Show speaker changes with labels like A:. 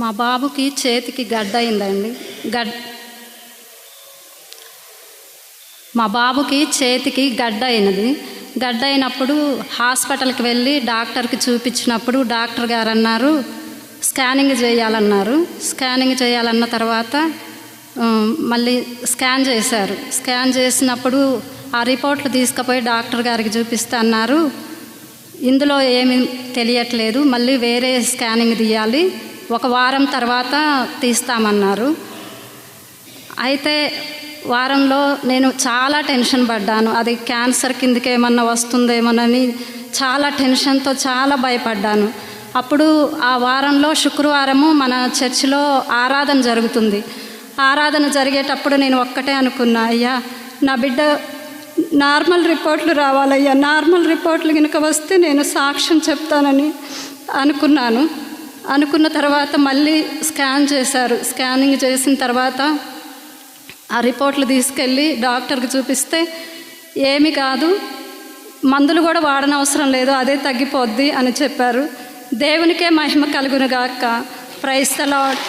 A: మా బాబుకి చేతికి గడ్డ అయిందండి. మా బాబుకి చేతికి గడ్డ అయినది. గడ్డ అయినప్పుడు హాస్పిటల్కి వెళ్ళి డాక్టర్కి చూపించినప్పుడు డాక్టర్ గారు అన్నారు స్కానింగ్ చేయాలన్నారు. స్కానింగ్ చేయాలన్న తర్వాత మళ్ళీ స్కాన్ చేశారు. స్కాన్ చేసినప్పుడు ఆ రిపోర్ట్లు తీసుకుపోయి డాక్టర్ గారికి చూపిస్తే అన్నారు ఇందులో ఏమీ తెలియట్లేదు, మళ్ళీ వేరే స్కానింగ్ తీయాలి, 1 వారం తర్వాత తీస్తామన్నారు. అయితే వారంలో నేను చాలా టెన్షన్ పడ్డాను. అది క్యాన్సర్ కిందకి ఏమన్నా వస్తుందేమోనని చాలా టెన్షన్తో చాలా భయపడ్డాను. అప్పుడు ఆ వారంలో శుక్రవారము మన చర్చిలో ఆరాధన జరుగుతుంది. ఆరాధన జరిగేటప్పుడు నేను ఒక్కటే అనుకున్నా, అయ్యా నా బిడ్డ నార్మల్ రిపోర్ట్లు రావాలయ్యా, నార్మల్ రిపోర్ట్లు కనుక వస్తే నేను సాక్ష్యం చెప్తానని అనుకున్నాను. అనుకున్న తర్వాత మళ్ళీ స్కాన్ చేశారు. స్కానింగ్ చేసిన తర్వాత ఆ రిపోర్ట్లు తీసుకెళ్ళి డాక్టర్కి చూపిస్తే ఏమి కాదు, మందులు కూడా వాడనవసరం లేదు, అదే తగ్గిపోద్ది అని చెప్పారు. దేవునికే మహిమ కలుగునుగాక. Praise the lord.